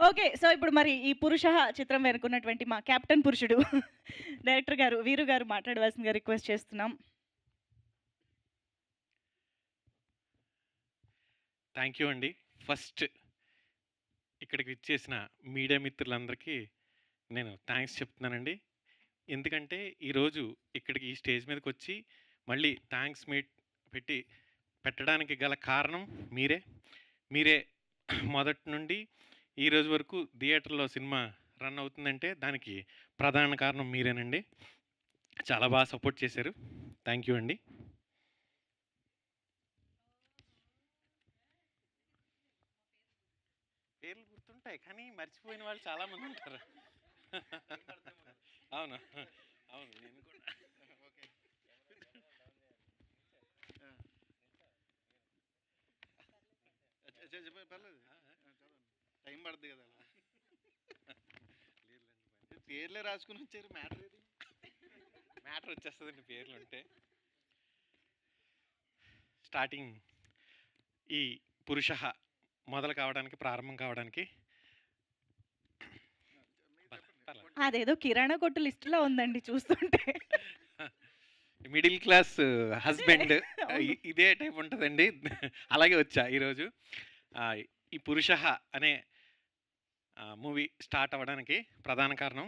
Okay. So, ఇప్పుడు మరి ఈ 'పురుషః' చిత్రం వెనుకున్నటువంటి మా కెప్టెన్ పురుషుడు డైరెక్టర్ గారు, వీరు గారు మాట్లాడవలసిందిగా రిక్వెస్ట్ చేస్తున్నాం. థ్యాంక్ యూ అండి. ఫస్ట్ ఇక్కడికి విచ్చేసిన మీడియా మిత్రులందరికీ నేను థ్యాంక్స్ చెప్తున్నానండి. ఎందుకంటే ఈరోజు ఇక్కడికి ఈ స్టేజ్ మీదకొచ్చి మళ్ళీ థ్యాంక్స్ మీట్ పెట్టి పెట్టడానికి గల కారణం మీరే. మీరే మొదటి నుండి ఈ రోజు వరకు థియేటర్‌లో సినిమా రన్ అవుతుందంటే దానికి ప్రధాన కారణం మీరేనండి. చాలా బాగా సపోర్ట్ చేశారు. థ్యాంక్ యూ అండి. పేర్లు గుర్తుంటాయి కానీ మర్చిపోయిన వాళ్ళు చాలామంది ఉంటారు. అవును. అవును. నేను కూడా. ఓకే. పర్లేదు. టైం పడుతుంది కదా అలా. పేర్లే రాసుకుని వచ్చారు. మ్యాటర్ ఏది? మ్యాటర్ వచ్చేస్తుందండి పేర్లు ఉంటే. స్టార్టింగ్ ఈ 'పురుషః' మొదలు కావడానికి, ప్రారంభం కావడానికి అదేదో కిరాణా కొట్టు లిస్ట్‌లో ఉందండి చూస్తుంటే. మిడిల్ క్లాస్ హస్బెండ్ అవును. ఇదే టైప్ ఉంటుందండి. అలాగే వచ్చా ఈరోజు. ఈ 'పురుషః' అనే మూవీ స్టార్ట్ అవ్వడానికి ప్రధాన కారణం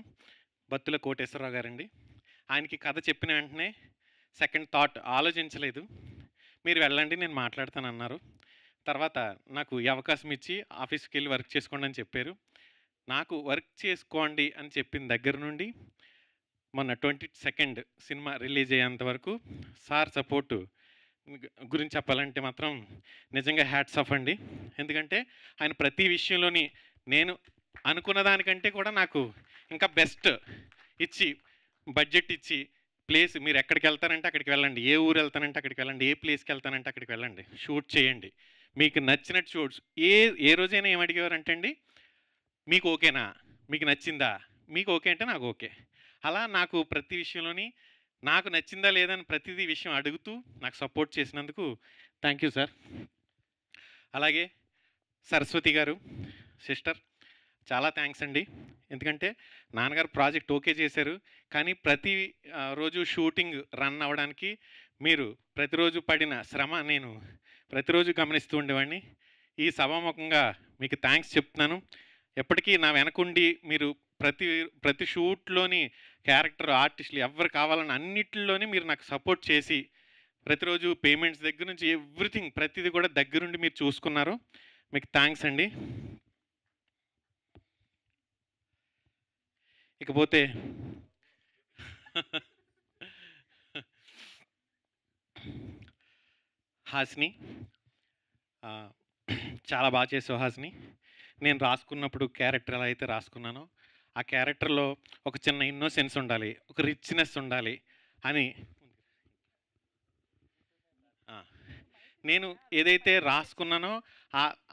బత్తుల కోటేశ్వరరావు గారండి. ఆయనకి కథ చెప్పిన వెంటనే సెకండ్ థాట్ ఆలోచించలేదు. మీరు వెళ్ళండి నేను మాట్లాడతానన్నారు. తర్వాత నాకు ఈ అవకాశం ఇచ్చి ఆఫీస్‌కెళ్ళి వర్క్ చేసుకోండి అని చెప్పారు. నాకు వర్క్ చేసుకోండి అని చెప్పిన దగ్గర నుండి మొన్న 22nd సినిమా రిలీజ్ అయ్యేంత వరకు సార్ సపోర్టు గురించి చెప్పాలంటే మాత్రం నిజంగా హ్యాట్స్ ఆఫ్ అండి. ఎందుకంటే ఆయన ప్రతి విషయంలోని నేను అనుకున్న దానికంటే కూడా నాకు ఇంకా బెస్ట్ ఇచ్చి, బడ్జెట్ ఇచ్చి, ప్లేస్ మీరు ఎక్కడికి వెళ్తానంటే అక్కడికి వెళ్ళండి, ఏ ఊరు వెళ్తానంటే అక్కడికి వెళ్ళండి, ఏ ప్లేస్కి వెళ్తానంటే అక్కడికి వెళ్ళండి, షూట్ చేయండి, మీకు నచ్చినట్టు షూట్స్ ఏ ఏ రోజైనా ఏం అడిగేవారంటే అండి, మీకు ఓకేనా, మీకు నచ్చిందా, మీకు ఓకే అంటే నాకు ఓకే. అలా నాకు ప్రతి విషయంలోని నాకు నచ్చిందా లేదా అని ప్రతిదీ విషయం అడుగుతూ నాకు సపోర్ట్ చేసినందుకు థ్యాంక్ యూ సార్. అలాగే సరస్వతి గారు సిస్టర్ చాలా థ్యాంక్స్ అండి. ఎందుకంటే నాన్నగారు ప్రాజెక్ట్ ఓకే చేశారు. కానీ ప్రతి రోజు షూటింగ్ రన్ అవ్వడానికి మీరు ప్రతిరోజు పడిన శ్రమ నేను ప్రతిరోజు గమనిస్తూ ఉండేవాడిని. ఈ సభాముఖంగా మీకు థ్యాంక్స్ చెప్తున్నాను. ఎప్పటికీ నా వెనకుండి మీరు ప్రతి ప్రతి షూట్‌లోని క్యారెక్టర్ ఆర్టిస్టులు ఎవ్వరు కావాలన్న అన్నిటిలోని మీరు నాకు సపోర్ట్ చేసి ప్రతిరోజు పేమెంట్స్ దగ్గర నుంచి ఎవ్రీథింగ్ ప్రతిదీ కూడా దగ్గరుండి మీరు చూసుకున్నారు. మీకు థ్యాంక్స్ అండి. ఇకపోతే హాసిని చాలా బాగా చేసావు హాసిని. నేను రాసుకున్నప్పుడు క్యారెక్టర్ ఎలా అయితే రాసుకున్నానో ఆ క్యారెక్టర్‌లో ఒక చిన్న ఇన్నోసెన్స్ ఉండాలి, ఒక రిచ్‌నెస్ ఉండాలి అని ఆ! నేను ఏదైతే రాసుకున్నానో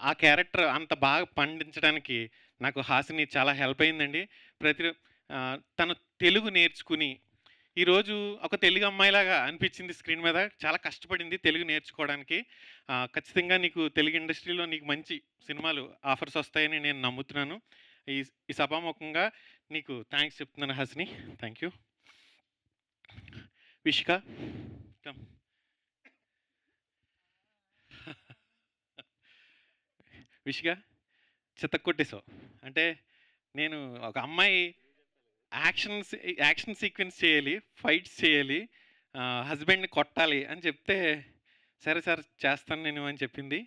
ఆ క్యారెక్టర్ అంత బాగా పండించడానికి నాకు హాసిని చాలా హెల్ప్ అయిందండి. ప్రతి తను తెలుగు నేర్చుకుని ఈరోజు ఒక తెలుగు అమ్మాయిలాగా అనిపించింది స్క్రీన్ మీద. చాలా కష్టపడింది తెలుగు నేర్చుకోవడానికి. ఖచ్చితంగా నీకు తెలుగు ఇండస్ట్రీలో నీకు మంచి సినిమాలు ఆఫర్స్ వస్తాయని నేను నమ్ముతున్నాను. ఈ ఈ సభాముఖంగా నీకు థ్యాంక్స్ చెప్తున్నాను Hasini. Thank you. Vishika come. Vishika చితక్కొట్టేసావు. అంటే నేను ఒక అమ్మాయి యాక్షన్ సీక్వెన్స్ చేయాలి, ఫైట్స్ చేయాలి, హస్బెండ్‌ని కొట్టాలి అని చెప్తే, సరే సార్ చేస్తాను నేను అని చెప్పింది.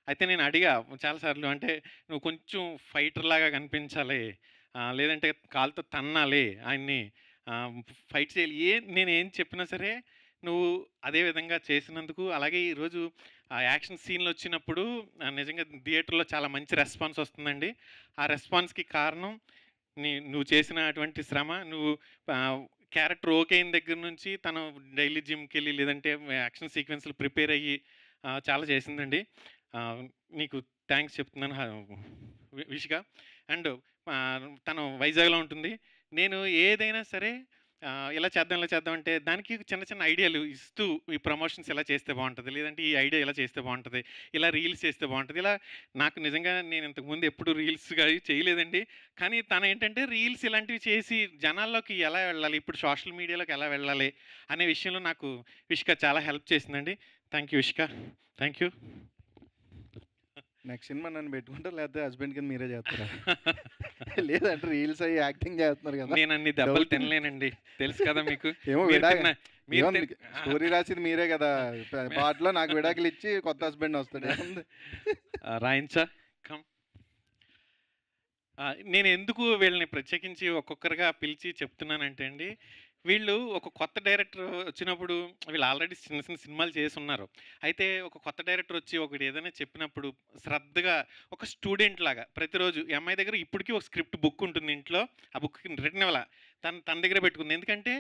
అయితే నేను అడిగా చాలా సార్లు అంటే, "నువ్వు కొంచెం ఫైటర్‌లాగా కనిపించాలి. లేదంటే కాలుతో తన్నాలి ఆయన్ని. ఫైట్ చేయాలి." నేనేం చెప్పినా సరే నువ్వు అదే విధంగా చేసినందుకు అలాగే ఈరోజు ఆ యాక్షన్ సీన్‌లొచ్చినప్పుడు నిజంగా థియేటర్‌లో చాలా మంచి రెస్పాన్స్ వస్తుందండి. ఆ రెస్పాన్స్‌కి కారణం నువ్వు చేసినటువంటి శ్రమ, నువ్వు క్యారెక్టర్ ఓకే అయిన దగ్గర నుంచి తను డైలీ జిమ్‌కెళ్ళి లేదంటే యాక్షన్ సీక్వెన్స్‌లు ప్రిపేర్ అయ్యి చాలా చేసిందండి. నీకు థ్యాంక్స్ చెప్తున్నాను విషిక. అండ్ తను వైజాగ్‌లో ఉంటుంది. నేను ఏదైనా సరే ఇలా చేద్దాం, ఇలా చేద్దాం అంటే దానికి చిన్న చిన్న ఐడియాలు ఇస్తూ ఈ ప్రమోషన్స్ ఇలా చేస్తే బావుంటది. లేదంటే ఈ ఐడియా ఇలా చేస్తే బావుంటది. ఇలా రీల్స్ చేస్తే బావుంటది. ఇలా నాకు నిజంగా నేను ఇంతకుముందు ఎప్పుడు రీల్స్ అవి చేయలేదండి. కానీ తనేంటంటే రీల్స్ ఇలాంటివి చేసి జనాల్లోకి ఎలా వెళ్ళాలి, ఇప్పుడు సోషల్ మీడియాలోకి ఎలా వెళ్ళాలి అనే విషయంలో నాకు విష్క చాలా హెల్ప్ చేసిందండి. Thank you Vishka. Thank you. Next cinema నన్ను పెట్టుకుంటారా లేకపోతే హస్బెండ్ కింద మీరే చేస్తారా? లేదంటే రీల్స్ అయ్యి యాక్టింగ్ చేస్తున్నారు కదా. నేను అన్ని దెబ్బలు డౌట్. తినలేనండి. తెలుసు కదా మీకు. ఏమో మీరు విడాక తిన్న మీరు ఏముంది తిన్ స్టోరీ రాసింది మీరే కదా. పాటలో నాకు విడాకులు ఇచ్చి కొత్త హస్బెండ్ వస్తాడు. ఏముంది? రాయించా కమ్. నేను ఎందుకు వీళ్ళని ప్రత్యేకించి ఒక్కొక్కరుగా పిలిచి చెప్తున్నానంటే అండి, వీళ్ళు ఒక కొత్త డైరెక్టర్ వచ్చినప్పుడు వీళ్ళు ఆల్రెడీ చిన్న చిన్న సినిమాలు చేసి ఉన్నారు. అయితే ఒక కొత్త డైరెక్టర్ వచ్చి ఒకటి ఏదైనా చెప్పినప్పుడు శ్రద్ధగా ఒక స్టూడెంట్ లాగా ప్రతిరోజు ఈ అమ్మాయి దగ్గర ఇప్పటికీ ఒక స్క్రిప్ట్ బుక్ ఉంటుంది ఇంట్లో. ఆ బుక్ రిటర్న్ ఇవ్వాల, తన దగ్గర పెట్టుకుంది. ఎందుకంటే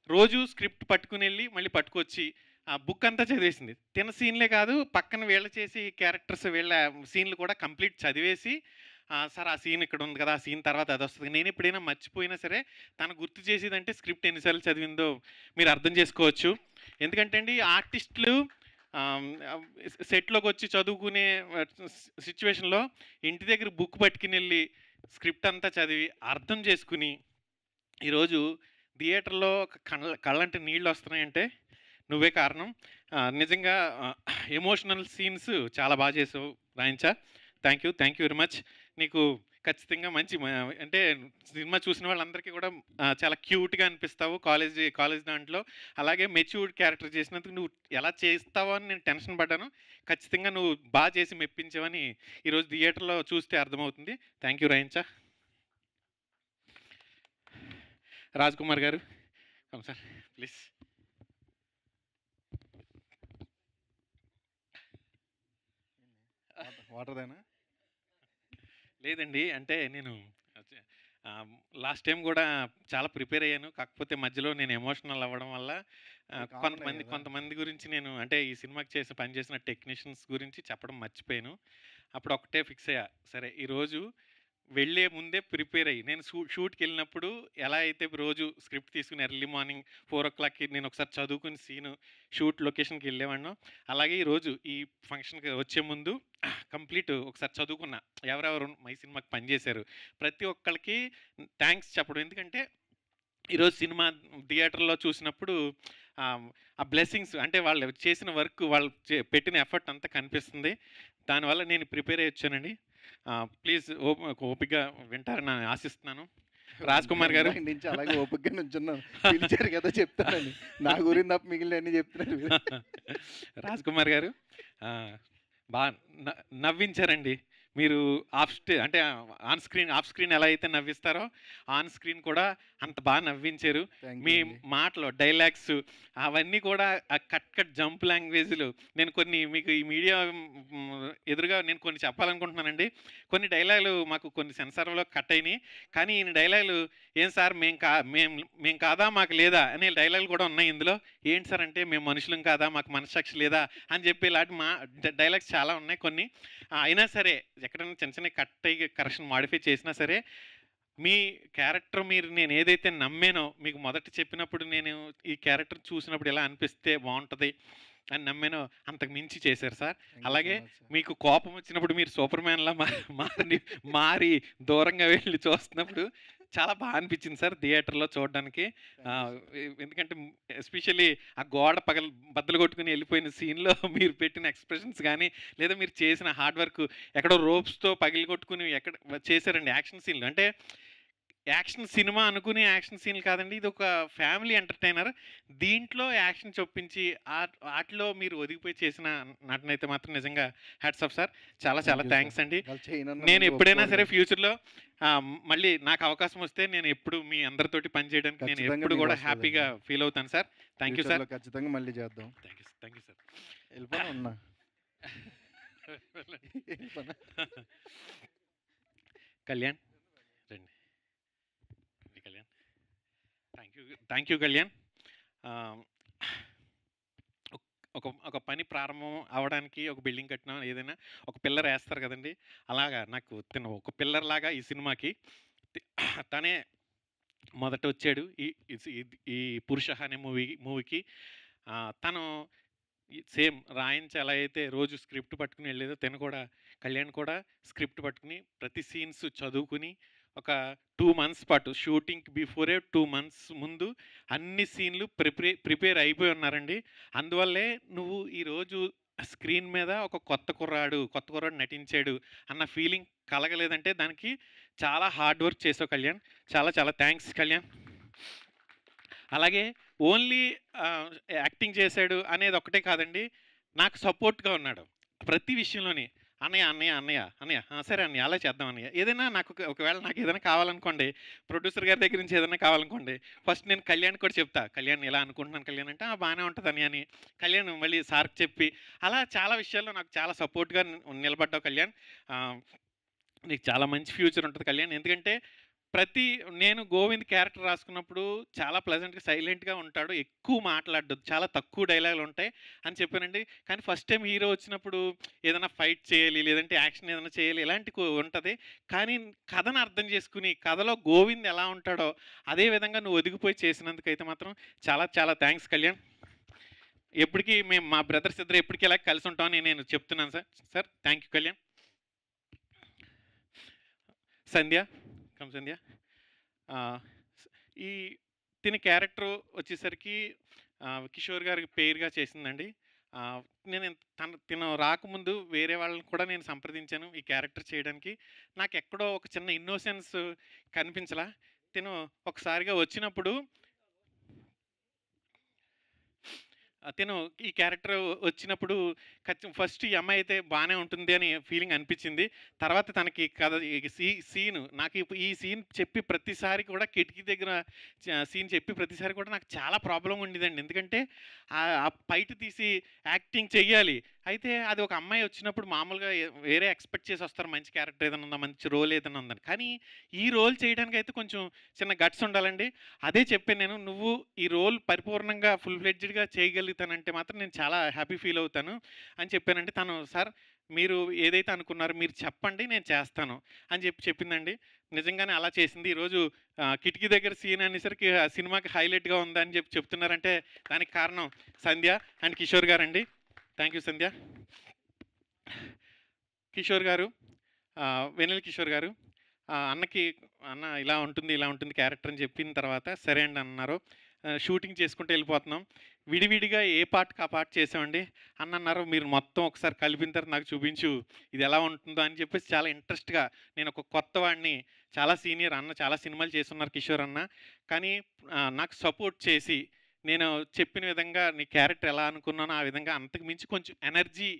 రోజు స్క్రిప్ట్ పట్టుకుని వెళ్ళి మళ్ళీ పట్టుకొచ్చి ఆ బుక్ అంతా చదివేసింది. తిన సీన్లే కాదు, పక్కన వీళ్ళు చేసి క్యారెక్టర్స్ వీళ్ళ సీన్లు కూడా కంప్లీట్ చదివేసి సార్ ఆ సీన్ ఇక్కడ ఉంది కదా, ఆ సీన్ తర్వాత అది వస్తుంది. నేను ఎప్పుడైనా మర్చిపోయినా సరే తను గుర్తు చేసేదంటే స్క్రిప్ట్ ఎన్నిసార్లు చదివిందో మీరు అర్థం చేసుకోవచ్చు. ఎందుకంటే అండి ఆర్టిస్టులు సెట్లోకి వచ్చి చదువుకునే సిచ్యువేషన్లో ఇంటి దగ్గర బుక్ పట్టుకుని వెళ్ళి స్క్రిప్ట్ అంతా చదివి అర్థం చేసుకుని ఈరోజు థియేటర్లో కళ్ళంటే నీళ్ళు వస్తున్నాయంటే నువ్వే కారణం. నిజంగా ఎమోషనల్ సీన్స్ చాలా బాగా చేసావు రాయించా. Thank you very much. నీకు ఖచ్చితంగా మంచి అంటే సినిమా చూసిన వాళ్ళందరికీ కూడా చాలా క్యూట్గా అనిపిస్తావు కాలేజ్ దాంట్లో. అలాగే మెచ్యూర్డ్ క్యారెక్టర్ చేసినందుకు నువ్వు ఎలా చేస్తావో అని నేను టెన్షన్ పడ్డాను. ఖచ్చితంగా నువ్వు బాగా చేసి మెప్పించావని ఈరోజు థియేటర్లో చూస్తే అర్థమవుతుంది. థ్యాంక్ యూ రాయించా. Raj Kumar garu sir please. వాటర్దేనా? లేదండి. అంటే నేను లాస్ట్ టైం కూడా చాలా ప్రిపేర్ అయ్యాను. కాకపోతే మధ్యలో నేను ఎమోషనల్ అవ్వడం వల్ల కామనే కదా. కొంతమంది గురించి నేను అంటే ఈ సినిమాకి పనిచేసిన టెక్నీషియన్స్ గురించి చెప్పడం మర్చిపోయాను. అప్పుడు ఒకటే ఫిక్స్ అయ్యా, సరే ఈరోజు వెళ్ళే ముందే ప్రిపేర్ అయ్యి నేను షూట్‌కి వెళ్ళినప్పుడు ఎలా అయితే రోజు స్క్రిప్ట్ తీసుకుని ఎర్లీ మార్నింగ్ 4:00కి నేను ఒకసారి చదువుకుని సీను షూట్ లొకేషన్‌కి వెళ్ళేవాడినో, అలాగే ఈరోజు ఈ ఫంక్షన్‌కి వచ్చే ముందు కంప్లీట్ ఒకసారి చదువుకున్నా. ఎవరెవరు ఈ సినిమాకి పనిచేశారు ప్రతి ఒక్కళ్ళకి థ్యాంక్స్ చెప్పడం. ఎందుకంటే ఈరోజు సినిమా థియేటర్‌లో చూసినప్పుడు ఆ బ్లెస్సింగ్స్ అంటే వాళ్ళు చేసిన వర్క్, వాళ్ళు పెట్టిన ఎఫర్ట్ అంతా కనిపిస్తుంది. దానివల్ల నేను ప్రిపేర్ అయ్యి వచ్చానండి. ప్లీజ్ ఓపికగా వింటారని ఆశిస్తున్నాను. రాజ్ కుమార్ గారు. ఇందాక నుంచి అలాగే ఓపికగా నుంచున్నాను. పిలిచారు కదా చెప్తానని. నా గురించి తప్ప మిగిలినవన్నీ చెప్తున్నారు మీరు. రాజ్ కుమార్ గారు బాగా నవ్వించారండి. మీరు అంటే ఆఫ్ స్క్రీన్ ఎలా అయితే నవ్విస్తారో ఆన్ స్క్రీన్ కూడా అంత బాగా నవ్వించారు. థ్యాంక్ మీ యూ అండి. మాటలు, డైలాగ్స్ అవన్నీ కూడా ఆ కట్ జంప్ లాంగ్వేజ్‌లు నేను కొన్ని మీకు ఈ మీడియా ఎదురుగా నేను కొన్ని చెప్పాలనుకుంటున్నానండి. కొన్ని డైలాగులు మాకు కొన్ని సెన్సార్‌లో కట్ అయినాయి. కానీ ఈయన డైలాగులు ఏం సార్ మేము కాదా మాకు లేదా అనే డైలాగులు కూడా ఉన్నాయి ఇందులో. ఏంటి సార్ అంటే మేము మనుషులం కాదా మాకు మనస్సాక్షి లేదా అని చెప్పి ఇలాంటి డైలాగ్స్ చాలా ఉన్నాయి కొన్ని. అయినా సరే ఎక్కడైనా చిన్న చిన్న కట్ అయ్యి కరెక్షన్ మాడిఫై చేసినా సరే మీ క్యారెక్టర్ నేను ఏదైతే నమ్మానో మీకు మొదట చెప్పినప్పుడు నేను ఈ క్యారెక్టర్ చూసినప్పుడు ఎలా అనిపిస్తే బాగుంటుంది అని నమ్మానో అంతకు మించి చేశారు సార్. థ్యాంక్ యూ సో అలాగే మచ్ సార్. మీకు కోపం వచ్చినప్పుడు మీరు సూపర్ మ్యాన్‌లా మారి దూరంగా వెళ్ళి చూస్తున్నప్పుడు చాలా బాగా అనిపించింది సార్ థియేటర్‌లో చూడడానికి. ఎందుకంటే ఎస్పెషల్లీ ఆ గోడ బద్దలు కొట్టుకుని వెళ్ళిపోయిన సీన్‌లో మీరు పెట్టిన ఎక్స్‌ప్రెషన్స్ గానీ, లేదా మీరు చేసిన హార్డ్ వర్క్ ఎక్కడో రోప్స్‌తో పగిలికొట్టుకుని చేశారండి యాక్షన్ సీన్‌లు. అంటే యాక్షన్ సినిమా అనుకునే యాక్షన్ సీన్‌లు కాదండి. ఇదొక ఫ్యామిలీ ఎంటర్‌టైనర్. దీంట్లో యాక్షన్ చొప్పించి ఆటిలో మీరు ఒదిగిపోయి చేసిన నటనైతే మాత్రం నిజంగా హ్యాట్స్ ఆఫ్ సార్. చాలా థ్యాంక్ యూ సార్. థ్యాంక్స్ అండి. వాళ్ళు చేయనన్నా నేను మళ్ళీ ఎప్పుడైనా ఒప్పుకోరు సరే కదా. ఫ్యూచర్‌లో మళ్ళీ నాకు అవకాశం వస్తే నేను ఎప్పుడు మీ అందరితోటి పని చేయడానికి నేను ఖచ్చితంగా ఎప్పుడు మీకు కూడా వస్తదండి. హ్యాపీగా ఫీల్ అవుతాను సార్. Thank you sir. ఫ్యూచర్‌లో ఖచ్చితంగా మళ్ళీ చేద్దాం. Thank you sir. వెళ్ళిపోనా ఉన్నా? వెళ్ళిపోనా? కళ్యాణ్ రండి. Kalyan thank you Kalyan. ఒక పని ప్రారంభం అవ్వడానికి ఒక బిల్డింగ్ కట్టినా ఏదైనా ఒక పిల్లర్ వేస్తారు కదండి, అలాగా నాకు ఒక పిల్లర్ లాగా ఈ సినిమాకి తనే మొదట వచ్చాడు ఈ 'పురుష' అనే మూవీకి. తను సేమ్ రాయించి ఎలా అయితే రోజు స్క్రిప్ట్ పట్టుకుని వెళ్ళేదో కళ్యాణ్ కూడా స్క్రిప్ట్ పట్టుకుని ప్రతి సీన్స్ చదువుకుని ఒక 2 మంత్స్ పాటు షూటింగ్‌కి బిఫోరే 2 మంత్స్ ముందు అన్ని సీన్‌లు ప్రిపేర్ అయిపోయి ఉన్నారండి. అందువల్లే నువ్వు ఈరోజు స్క్రీన్ మీద ఒక కొత్త కుర్రాడు నటించాడు అన్న ఫీలింగ్ కలగలేదంటే దానికి చాలా హార్డ్ వర్క్ చేసావు కళ్యాణ్. చాలా చాలా థ్యాంక్స్ కళ్యాణ్. అలాగే ఓన్లీ యాక్టింగ్ చేశాడు అనేది ఒక్కటే కాదండి, నాకు సపోర్ట్‌గా ఉన్నాడు ప్రతి విషయంలోని. అన్నయ్య సరే అన్నయ్య అలా చేద్దాం అన్నయ్య. ఏదైనా ఒకవేళ నాకు ఏదైనా కావాలనుకోండి, ప్రొడ్యూసర్ గారి దగ్గర నుంచి ఏదైనా కావాలనుకోండి, ఫస్ట్ నేను కళ్యాణ్‌కి కూడా చెప్తా. కళ్యాణ్ ఇలా అనుకుంటున్నాను కళ్యాణ్ అంటే, బాగానే ఉంటుంది అన్నయ్య అని కళ్యాణ్ మళ్ళీ సార్‌కి చెప్పి, అలా చాలా విషయాల్లో నాకు చాలా సపోర్ట్‌గా నిలబడ్డావు కళ్యాణ్. నీకు చాలా మంచి ఫ్యూచర్ ఉంటుంది కళ్యాణ్. ఎందుకంటే నేను గోవింద్ క్యారెక్టర్ రాసుకున్నప్పుడు చాలా ప్లెజెంట్‌గా, సైలెంట్‌గా ఉంటాడు. ఎక్కువ మాట్లాడడు. చాలా తక్కువ డైలాగులు ఉంటాయి అని చెప్పానండి. కానీ ఫస్ట్ టైం హీరో వచ్చినప్పుడు ఏదైనా ఫైట్ చేయాలి, లేదంటే యాక్షన్ ఏదైనా చేయాలి ఇలాంటి ఉంటది. కానీ కథను అర్థం చేసుకుని, కథలో గోవింద్ ఎలా ఉంటాడో అదే విధంగా నువ్వు ఒదిగిపోయి చేసినందుకైతే మాత్రం చాలా చాలా థ్యాంక్స్ కళ్యాణ్. ఎప్పటికీ మా బ్రదర్స్ ఇద్దరు ఎప్పటికీ ఇలా కలిసి ఉంటామని నేను చెప్తున్నాను sir. Thank you Kalyan. Sandhya. Sandhya ఈ తిని క్యారెక్టర్ వచ్చేసరికి కిషోర్ గారికి పేరుగా చేసిందండి. తిను రాకముందు వేరే వాళ్ళని కూడా నేను సంప్రదించాను ఈ క్యారెక్టర్ చేయడానికి. నాకు ఎక్కడో ఒక చిన్న ఇన్నోసెన్స్ కనిపించలా. తిను ఒకసారిగా వచ్చినప్పుడు తిను ఈ క్యారెక్టర్ వచ్చినప్పుడు ఫస్ట్ ఈ అమ్మాయి అయితే బాగానే ఉంటుంది అని ఫీలింగ్ అనిపించింది. తర్వాత తనకి కథ సీను నాకు ఈ సీన్ చెప్పి ప్రతిసారి కూడా కిటికీ దగ్గర సీన్ చెప్పి ప్రతిసారి కూడా నాకు చాలా ప్రాబ్లం ఉండేదండి. ఎందుకంటే ఆ బయట తీసి యాక్టింగ్ చెయ్యాలి. అయితే అది ఒక అమ్మాయి వచ్చినప్పుడు మామూలుగా వేరే ఎక్స్పెక్ట్ చేసి వస్తారు, మంచి క్యారెక్టర్ ఏదైనా ఉందా, మంచి రోల్ ఏదైనా ఉందని. కానీ ఈ రోల్ చేయడానికి అయితే కొంచెం చిన్న గట్స్ ఉండాలండి. అదే చెప్పాను నేను, నువ్వు ఈ రోల్ పరిపూర్ణంగా ఫుల్ ఫ్లెడ్జ్డ్‌గా చేయగలుగుతానంటే మాత్రం నేను చాలా హ్యాపీ ఫీల్ అవుతాను అని చెప్పానండి. తను సార్ మీరు ఏదైతే అనుకున్నారో మీరు చెప్పండి నేను చేస్తాను అని చెప్పిందండి. నిజంగానే అలా చేసింది. ఈరోజు కిటికీ దగ్గర సీన్ అనేసరికి సినిమాకి హైలైట్‌గా ఉందని చెప్తున్నారంటే దానికి కారణం సంధ్య అండ్ కిషోర్ గారండి. థ్యాంక్ యూ సంధ్య. కిషోర్ గారు, వెన్నెల కిషోర్ గారు అన్న ఇలా ఉంటుంది క్యారెక్టర్ అని చెప్పిన తర్వాత సరే అండి అన్నారు. షూటింగ్ చేసుకుంటూ వెళ్ళిపోతున్నాం. విడివిడిగా ఏ పార్ట్‌కి ఆ పార్ట్ చేసామండి. అన్నారు మీరు మొత్తం ఒకసారి కలిపిన తర్వాత నాకు చూపించు ఇది ఎలా ఉంటుందో అని చెప్పేసి చాలా ఇంట్రెస్ట్‌గా, నేను ఒక కొత్తవాడిని, చాలా సీనియర్ అన్న చాలా సినిమాలు చేసున్నారు కిషోర్ అన్న. కానీ నాకు సపోర్ట్ చేసి నేను చెప్పిన విధంగా నీ క్యారెక్టర్ ఎలా అనుకున్నానో ఆ విధంగా అంతకు మించి కొంచెం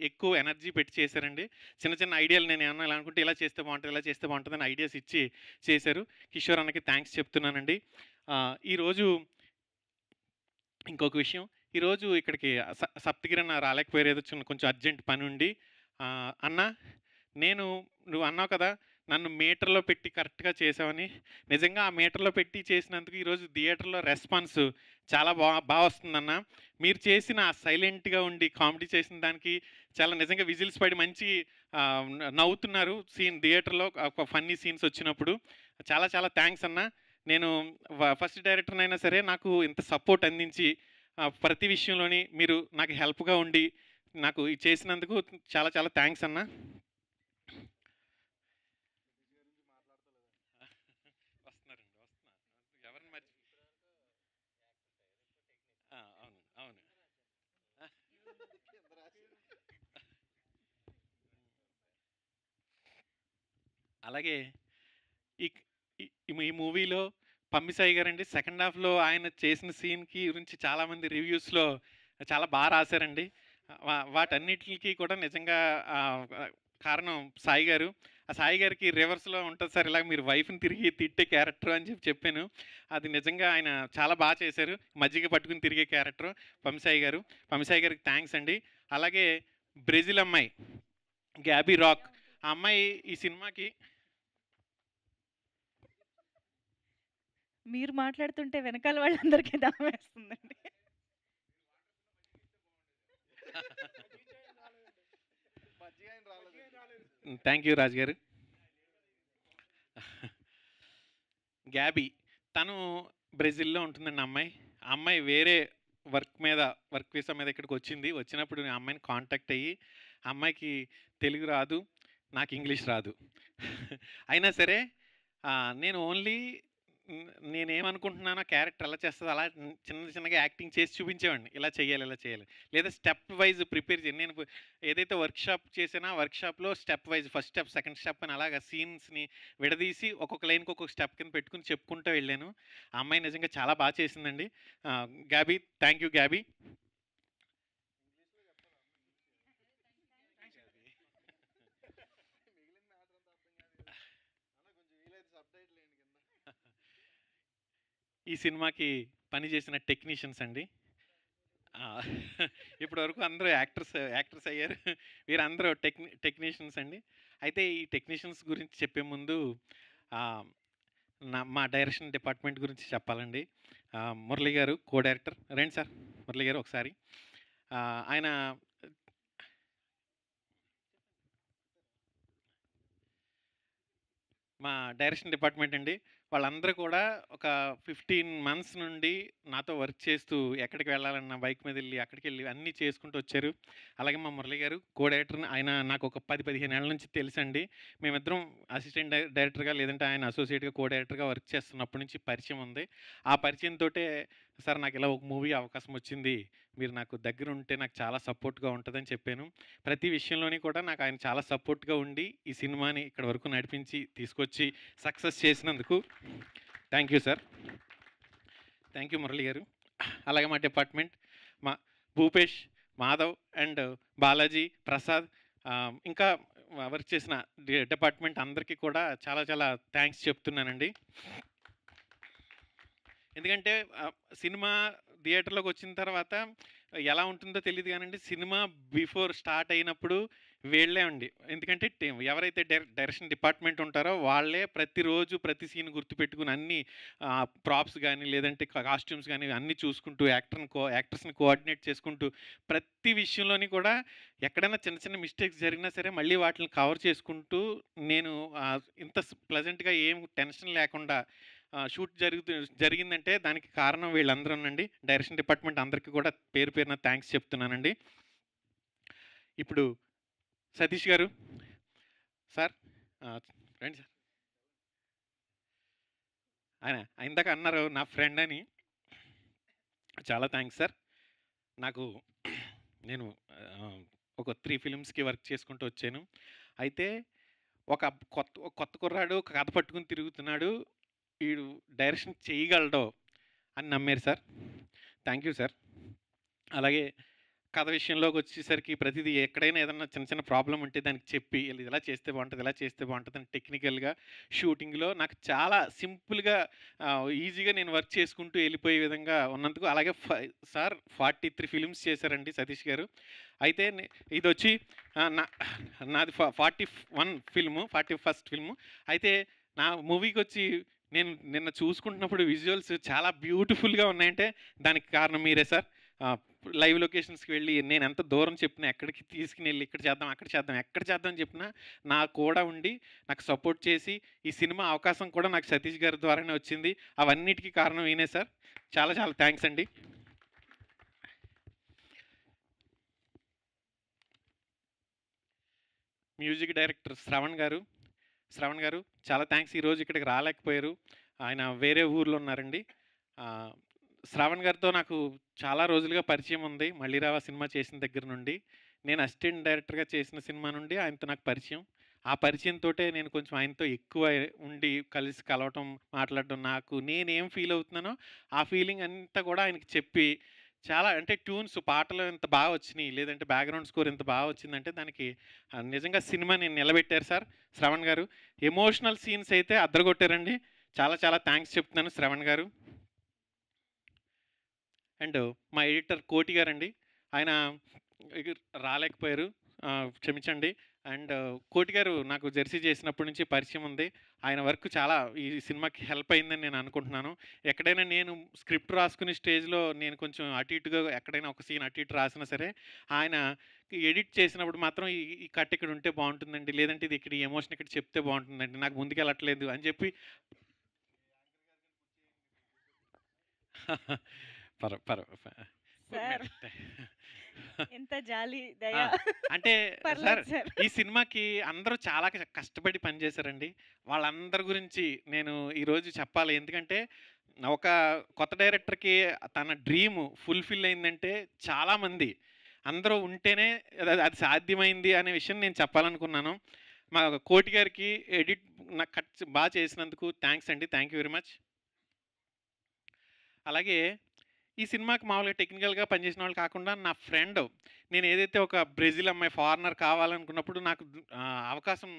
ఎక్కువ ఎనర్జీ పెట్టి చేశారండి. చిన్న చిన్న ఐడియాలు నేను ఏమన్నా ఇలా అనుకుంటే ఇలా చేస్తే బాగుంటుంది, ఇలా చేస్తే బాగుంటుందని ఐడియాస్ ఇచ్చి చేశారు. కిషోర్ అన్నకి థ్యాంక్స్ చెప్తున్నానండి. ఈరోజు ఇంకొక విషయం, ఈరోజు ఇక్కడికి సప్తగిరి అన్న రాలేకపోయారు, ఏదో కొంచెం అర్జెంట్ పని ఉండి. అన్న నువ్వు అన్నావు కదా నన్ను మీటర్లో పెట్టి కరెక్ట్గా చేసావని. నిజంగా ఆ మీటర్లో పెట్టి చేసినందుకు ఈరోజు థియేటర్లో రెస్పాన్స్ చాలా బాగా వస్తుందన్న. మీరు చేసిన సైలెంట్గా ఉండి కామెడీ చేసిన దానికి చాలా నిజంగా విజిల్స్ పడి మంచి నవ్వుతున్నారు థియేటర్లో ఒక ఫన్నీ సీన్స్ వచ్చినప్పుడు. చాలా చాలా థ్యాంక్స్ అన్న. నేను ఫస్ట్ డైరెక్టర్ అయినా సరే నాకు ఇంత సపోర్ట్ అందించి ప్రతి విషయంలోని మీరు నాకు హెల్ప్గా ఉండి నాకు చేసినందుకు చాలా చాలా థ్యాంక్స్ అన్న. అలాగే ఈ మూవీలో పంబిసాయి గారండి సెకండ్ హాఫ్లో ఆయన చేసిన సీన్కి గురించి చాలామంది రివ్యూస్లో చాలా బాగా రాశారండి. వాటన్నిటికి కూడా నిజంగా కారణం సాయి గారు. ఆ సాయి గారికి రివర్స్లో ఉంటుంది సార్, ఇలా మీరు వైఫ్ని తిరిగి తిట్టే క్యారెక్టర్ అని చెప్పాను. అది నిజంగా ఆయన చాలా బాగా చేశారు. మజ్జిగ పట్టుకుని తిరిగే క్యారెక్టర్ పంబిసాయి గారు. పంబిసాయి గారికి థ్యాంక్స్ అండి. అలాగే బ్రెజిల్ అమ్మాయి గ్యాబీ రాక్, ఆ అమ్మాయి ఈ సినిమాకి మీరు మాట్లాడుతుంటే వెనకాల వాళ్ళందరికీ దాహం వేస్తుందండి. థ్యాంక్ యూ రాజు గారు. గ్యాబీ తను బ్రెజిల్‌లో ఉంటుందండి ఆ అమ్మాయి. ఆ అమ్మాయి వేరే వర్క్ వీసా మీద ఇక్కడికి వచ్చింది. వచ్చినప్పుడు నేను ఆ అమ్మాయిని కాంటాక్ట్ అయ్యి, ఆ అమ్మాయికి తెలుగు రాదు, నాకు ఇంగ్లీష్ రాదు. అయినా సరే నేను ఓన్లీ నేనేమనుకుంటున్నానో క్యారెక్టర్ ఎలా చేస్తదో అలా చిన్నగా యాక్టింగ్ చేసి చూపించేవాడిని. ఇలా చేయాలి, ఇలా చేయాలి. లేదా స్టెప్ వైస్ ప్రిపేర్ నేను ఏదైతే వర్క్‌షాప్ చేసానో ఆ వర్క్‌షాప్‌లో step wise first step, second step అని అలాగా సీన్స్‌ని విడదీసి ఒక్కొక్క లైన్‌కి ఒక్కొక్క స్టెప్ కింద పెట్టుకొని చెప్పుకుంటూ వెళ్ళాను. ఆ అమ్మాయి నిజంగా చాలా బాగా చేసిందండి. గ్యాబీ, థ్యాంక్ యూ గ్యాబీ. ఈ సినిమాకి పనిచేసిన టెక్నీషియన్స్ అండి. ఆ! ఇప్పటివరకు అందరూ యాక్టర్స్ అయ్యారు. వీరందరూ టెక్నీషియన్స్ అండి. అయితే ఈ టెక్నీషియన్స్ గురించి చెప్పే ముందు ఆహ్, మా డైరెక్షన్ డిపార్ట్మెంట్ గురించి చెప్పాలండి. మురళి గారు కో డైరెక్టర్. రండి సార్ మురళి గారు ఒకసారి. ఆయన మా డైరెక్షన్ డిపార్ట్మెంట్ అండి. వాళ్ళందరూ కూడా ఒక 15 మంత్స్ నుండి నాతో వర్క్ చేస్తూ ఎక్కడికి వెళ్ళాలన్నా బైక్ మీదెళ్ళి, అక్కడికెళ్ళి అన్నీ చేసుకుంటూ వచ్చారు. అలాగే మా మురళి గారు కో డైరెక్టర్. ఆయన నాకు ఒక 10, 15 ఏళ్ల నుంచి తెలుసండి. మేమిద్దరం అసిస్టెంట్ డైరెక్టర్‌గా లేదంటే ఆయన అసోసియేట్‌గా, కో డైరెక్టర్‌గా వర్క్ చేస్తున్నప్పటి నుంచి పరిచయం ఉంది. ఆ పరిచయంతోటే సార్ నాకు ఇలా ఒక మూవీ అవకాశం వచ్చింది. మీరు నాకు దగ్గరుంటే నాకు చాలా సపోర్ట్‌గా ఉంటదని చెప్పాను. ప్రతి విషయంలోని కూడా నాకు ఆయన చాలా సపోర్ట్‌గా ఉండి, ఈ సినిమాని ఇక్కడి వరకు నడిపించి, తీసుకొచ్చి సక్సెస్ చేసినందుకు thank you sir. Thank you Murali గారు. అలాగే మా డిపార్ట్మెంట్ మా భూపేష్, మాధవ్ అండ్ బాలాజీ, ప్రసాద్ ఇంకా వర్క్ చేసిన డిపార్ట్మెంట్ అందరికీ కూడా చాలా చాలా థ్యాంక్స్ చెప్తున్నానండి. ఎందుకంటే సినిమా థియేటర్‌లోకి వచ్చిన తర్వాత ఎలా ఉంటుందో తెలీదు గానండి. సినిమా బిఫోర్ స్టార్ట్ అయినప్పుడు వీళ్ళే అండి. ఎందుకంటే ఎవరైతే డైరెక్షన్ డిపార్ట్మెంట్ ఉంటారో వాళ్ళే ప్రతిరోజు ప్రతి సీన్ గుర్తుపెట్టుకొని అన్ని ప్రాప్స్ గాని, లేదంటే కాస్ట్యూమ్స్ గాని అన్నీ చూసుకుంటూ యాక్టర్స్‌ని కోఆర్డినేట్ చేసుకుంటూ ప్రతి విషయంలోని కూడా ఎక్కడైనా చిన్న చిన్న మిస్టేక్స్ జరిగినా సరే మళ్ళీ వాటిని కవర్ చేసుకుంటూ నేను ఇంత ప్లెజెంట్‌గా ఏం టెన్షన్ లేకుండా షూట్ జరిగిందంటే దానికి కారణం వీళ్ళందరూనండి. డైరెక్షన్ డిపార్ట్మెంట్ అందరికీ కూడా పేరు పేరున థ్యాంక్స్ చెప్తున్నానండి. ఇప్పుడు సతీష్ గారు. సార్ రండి సార్. ఆయన ఇందాక అన్నారు నా ఫ్రెండ్ అని. చాలా థ్యాంక్స్ సార్. నాకు నేను ఒక 3 ఫిల్మ్స్‌కి వర్క్ చేసుకుంటూ వచ్చాను. అయితే ఒక కొత్త కుర్రాడు ఒక కథ పట్టుకొని తిరుగుతున్నాడు. ఈడు డైరెక్షన్ చేయగలడు అని నమ్మారు సార్. Thank you sir. అలాగే కథ విషయంలోకొచ్చేసరికి ప్రతిదీ ఎక్కడైనా ఏదన్నా చిన్న చిన్న ప్రాబ్లమ్ ఉంటే దానికి చెప్పి ఇలా చేస్తే బావుంటది, ఇలా చేస్తే బావుంటదని టెక్నికల్‌గా షూటింగ్‌లో నాకు చాలా సింపుల్‌గా ఈజీగా నేను వర్క్ చేసుకుంటూ ఎళ్ళిపోయే విధంగా ఉన్నందుకు అలాగే సార్ 43 ఫిల్మ్స్ చేశారండి సతీష్ గారు. అయితే ఇదొచ్చి నా నాది 41 ఫిల్ము, 41st ఫిల్ము. అయితే నా మూవీకొచ్చి నేను నిన్న చూసుకుంటున్నప్పుడు విజువల్స్ చాలా బ్యూటిఫుల్‌గా ఉన్నాయంటే దానికి కారణం మీరే సార్. లైవ్ లొకేషన్స్‌కి వెళ్ళి నేను ఎంత దూరం చెప్పినా ఎక్కడికి తీసుకునెళ్ళి ఇక్కడ చేద్దాం, అక్కడ చేద్దాం, ఎక్కడ చేద్దాం అని చెప్పినా నా కూడా ఉండి నాకు సపోర్ట్ చేసి ఈ సినిమా అవకాశం కూడా నాకు సతీష్ గారి ద్వారానే వచ్చింది. అవన్నిటికి కారణం ఈయనే సార్. చాలా చాలా థ్యాంక్స్ అండి. మ్యూజిక్ డైరెక్టర్ శ్రవణ్ గారు చాలా థ్యాంక్స్. ఈరోజు ఇక్కడికి రాలేకపోయారు. ఆయన వేరే ఊర్లో ఉన్నారండి. శ్రావణ్ గారితో నాకు చాలా రోజులుగా పరిచయం ఉంది. 'మళ్ళీరావా' సినిమా చేసిన దగ్గర నుండి. నేను అసిస్టెంట్ డైరెక్టర్‌గా చేసిన సినిమా నుండి ఆయనతో నాకు పరిచయం. ఆ పరిచయంతోటే నేను కొంచెం ఆయనతో ఎక్కువ ఉండి కలిసి కలవటం, మాట్లాడడం నాకు నేనేం ఫీల్ అవుతున్నానో ఆ ఫీలింగ్ అంతా కూడా ఆయనకి చెప్పి చాలా అంటే ట్యూన్స్ పాటలు ఇంత బాగా వచ్చినియి, లేదంటే బ్యాక్‌గ్రౌండ్ స్కోర్ ఇంత బాగా వచ్చిందంటే దానికి నిజంగా సినిమాని నిలబెట్టారు సార్ శ్రవణ్ గారు. ఎమోషనల్ సీన్స్ అయితే అదరగొట్టారండి. చాలా చాలా థ్యాంక్స్ చెప్తున్నాను శ్రవణ్ గారు. అండ్ మా ఎడిటర్ కోటి గారండి. ఆయన రాలేకపోయారు. క్షమించండి. అండ్ కోటి గారు నాకు జెర్సీ చేసినప్పటి నుంచి పరిచయం ఉంది. ఆయన వర్క్ చాలా ఈ సినిమాకి హెల్ప్ అయిందని నేను అనుకుంటున్నాను. ఎక్కడైనా నేను స్క్రిప్ట్ రాసుకునే స్టేజ్‌లో నేను కొంచెం అటు ఇటుగా ఎక్కడైనా ఒక సీన్ అటు ఇటు రాసినా సరే, ఆయన ఎడిట్ చేసినప్పుడు మాత్రం ఈ కట్ ఇక్కడ ఉంటే బావుంటుందండి. లేదంటే ఇది ఇక్కడ ఈ ఎమోషన్ ఇక్కడ చెప్తే బావుంటుందండి. నాకు ముందుకెళ్ళట్లేదు అని చెప్పి పర పర సార్ ఎంత జాలి ఆ, దయ. అంటే సార్ పర్లేదు సార్. ఈ సినిమాకి అందరూ చాలా కష్టపడి పనిచేశారండి. వాళ్ళందరి గురించి నేను ఈరోజు చెప్పాలి. ఎందుకంటే ఒక కొత్త డైరెక్టర్‌కి తన డ్రీమ్ ఫుల్‌ఫిల్ అయిందంటే చాలామంది అందరూ ఉంటేనే అది సాధ్యమైంది అనే విషయం నేను చెప్పాలనుకున్నాను. మా కోటి గారికి ఎడిట్ నాకు కట్ బాగా చేసినందుకు థ్యాంక్స్ అండి. Thank you very much. అలాగే ఈ సినిమాకి మామూలుగా టెక్నికల్‌గా పనిచేసిన వాళ్ళు కాకుండా నా ఫ్రెండ్ నేను ఏదైతే ఒక బ్రెజిల్ అమ్మాయి ఫారినర్ కావాలనుకున్నప్పుడు నాకు అవకాశం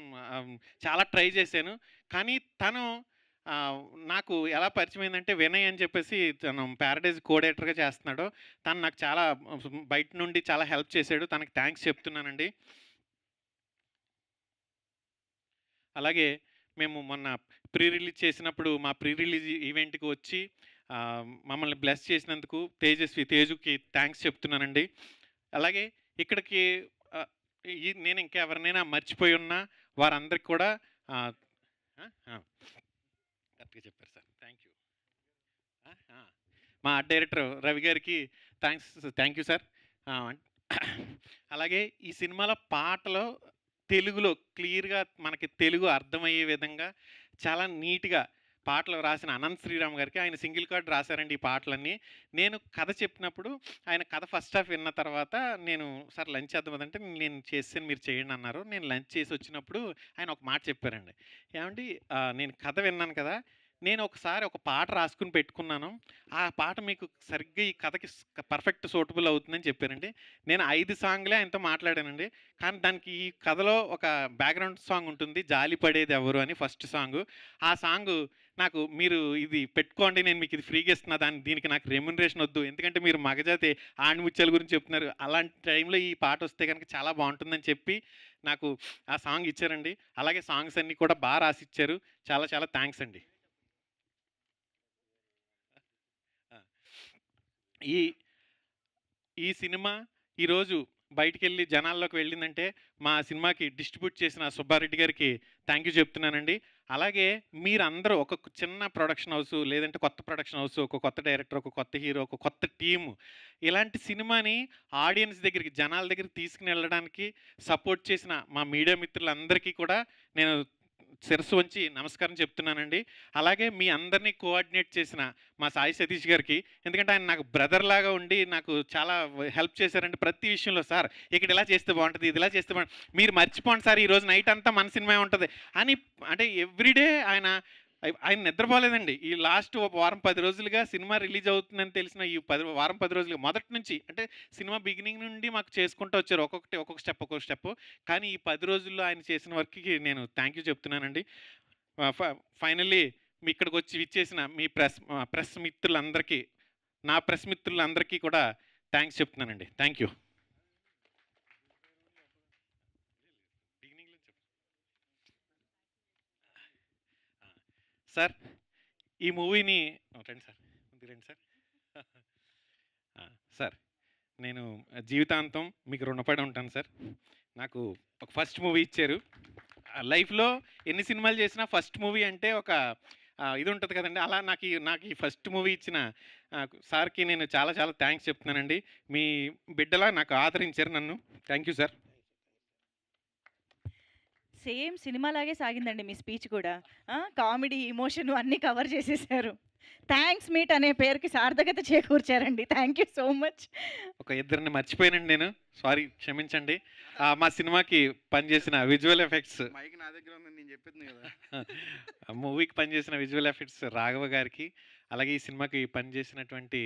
చాలా ట్రై చేశాను. కానీ తను ఆహ్, నాకు ఎలా పరిచయమైందంటే వినయ్ అని చెప్పేసి తను 'పారడైజ్' కోఆర్డినేటర్‌గా చేస్తున్నాడు. తను నాకు చాలా బయట నుండి చాలా హెల్ప్ చేశాడు. తనకి థ్యాంక్స్ చెప్తున్నానండి. అలాగే మేము మొన్న ప్రీ రిలీజ్ చేసినప్పుడు మా ప్రీ రిలీజ్ ఈవెంట్‌కి వచ్చి మమ్మల్ని బ్లెస్ చేసినందుకు తేజుకి థ్యాంక్స్ చెప్తున్నానండి. అలాగే ఇక్కడికి ఆహ్, నేను ఇంకా ఎవరినైనా మర్చిపోయి ఉన్నా వారందరికి కూడా ఆహ్, ఆ! ఆ! కరెక్ట్‌గా చెప్పారు సార్. Thank you. ఆ! ఆ! మా ఆర్ట్ డైరెక్టర్ రవి గారికి థ్యాంక్ యూ సార్. ఆహ్, అలాగే ఈ సినిమాలో పాటలు తెలుగులో క్లియర్‌గా మనకి తెలుగు అర్థమయ్యే విధంగా చాలా నీట్‌గా పాటలు రాసిన అనంత్ శ్రీరామ్ గారికి ఆయన సింగిల్ కార్డ్ రాశారండి ఈ పాటలన్నీ. నేను కథ చెప్పినప్పుడు ఆయన కథ ఫస్ట్ హాఫ్ విన్న తర్వాత నేను సార్ లంచ్ చేద్దాం అదంటే నేను చేసాను మీరు చేయండి అన్నారు. నేను లంచ్ చేసి వచ్చినప్పుడు ఆయన ఒక మాట చెప్పారండి. ఏవండీ నేను కథ విన్నాను కదా! నేను ఒకసారి ఒక పాట రాసుకొని పెట్టుకున్నాను. ఆ పాట మీకు సరిగ్గా ఈ కథకి పర్ఫెక్ట్ సూటబుల్ అవుతుందని చెప్పారండి. నేను 5 సాంగ్‌లే ఆయనతో మాట్లాడానండి. కానీ దానికి ఈ కథలో ఒక బ్యాక్‌గ్రౌండ్ సాంగ్ ఉంటుంది. 'జాలి పడేదెవరు' అని ఫస్ట్ సాంగు. ఆ సాంగు నాకు మీరు ఇది పెట్టుకోండి నేను మీకు ఇది ఫ్రీగా ఇస్తున్నా దీనికి నాకు రెమ్యునరేషన్ వద్దు. ఎందుకంటే మీరు మగజాతి ఆణిముత్యాల గురించి చెప్తున్నారు. అలాంటి టైంలో ఈ పాట వస్తే గనుక చాలా బావుంటుందని చెప్పి నాకు ఆ సాంగ్ ఇచ్చారండి. అలాగే సాంగ్స్ అన్నీ కూడా రాసిచ్చారు. చాలా చాలా థాంక్స్ అండి. ఆ! ఈ ఈ సినిమా ఈరోజు బయటికెళ్ళి జనాల్లోకి వెళ్ళిందంటే, మా సినిమాకి డిస్ట్రిబ్యూట్ చేసిన సుబ్బారెడ్డి గారికి థ్యాంక్ యూ చెప్తున్నానండి. అలాగే మీరందరూ ఒక చిన్న ప్రొడక్షన్ హౌసు, లేదంటే కొత్త ప్రొడక్షన్ హౌసు, ఒక కొత్త డైరెక్టర్, ఒక కొత్త హీరో, ఒక కొత్త టీము, ఇలాంటి సినిమాని ఆడియన్స్ దగ్గరికి, జనాల దగ్గరికి తీసుకునెళ్ళడానికి సపోర్ట్ చేసిన మా మీడియా మిత్రులందరికీ కూడా నేను శిరస్సు వంచి నమస్కారం చెప్తున్నానండి. అలాగే మీ అందరినీ కోఆర్డినేట్ చేసిన మా సాయి సతీష్ గారికి, ఎందుకంటే ఆయన నాకు బ్రదర్ లాగా ఉండి నాకు చాలా హెల్ప్ చేశారండి ప్రతి విషయంలో. సార్ ఇక్కడ ఇలా చేస్తే బాగుంటుంది, ఇది ఇలా చేస్తే బాగుంటుంది, మీరు మర్చిపోండి సార్ ఈరోజు నైట్ అంతా మన సినిమా ఉంటుంది అని. అంటే ఎవ్రీడే ఆయన నిద్రపోలేదండి. ఈ లాస్ట్ ఒక వారం 10 రోజులుగా సినిమా రిలీజ్ అవుతుందని తెలిసిన ఈ వారం 10 రోజులుగా మొదటి నుంచి అంటే సినిమా బిగినింగ్ నుండి మాకు చేసుకుంటూ వచ్చారు. ఒక్కొక్క స్టెప్. కానీ ఈ 10 రోజుల్లో ఆయన చేసిన వర్క్‌కి నేను థ్యాంక్ యూ చెప్తున్నానండి. ఫైనల్లీ మీ ఇక్కడికి వచ్చి విచ్చేసిన మీ ప్రెస్ మిత్రులందరికీ, నా ప్రెస్ మిత్రులందరికీ కూడా థ్యాంక్స్ చెప్తున్నానండి. Thank you. సార్ ఈ మూవీని రండి సార్, రండి సార్. సార్ నేను జీవితాంతం మీకు రుణపడి ఉంటాను సార్. నాకు ఒక ఫస్ట్ మూవీ ఇచ్చారు. లైఫ్‌లో ఎన్ని సినిమాలు చేసినా ఫస్ట్ మూవీ అంటే ఒక ఇది ఉంటుంది కదండీ! అలా నాకు ఈ ఫస్ట్ మూవీ ఇచ్చిన సార్‌కి నేను చాలా చాలా థ్యాంక్స్ చెప్తున్నానండి. మీ బిడ్డలా నాకు ఆదరించారు నన్ను. Thank you sir. సేమ్ సినిమాలాగే సాగిందండి మీ స్పీచ్ కూడా. కామెడీ, ఎమోషన్ అన్నీ కవర్ చేసేసారు. థ్యాంక్స్ మీట్ అనే పేరుకి సార్థకత చేకూర్చారండి. Thank you so much. ఒక ఇద్దరిని మర్చిపోయానండి నేను. సారీ క్షమించండి. మా సినిమాకి పనిచేసిన విజువల్ ఎఫెక్ట్స్ మైక్ నా దగ్గర ఉందని నేను చెప్పింది కదా! మూవీకి పనిచేసిన విజువల్ ఎఫెక్ట్స్ రాఘవ గారికి, అలాగే ఈ సినిమాకి పనిచేసినటువంటి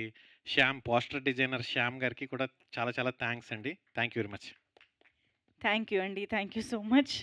పోస్టర్ డిజైనర్ శ్యామ్ గారికి కూడా చాలా చాలా థ్యాంక్స్ అండి. Thank you very much. Thank you అండి. Thank you so much.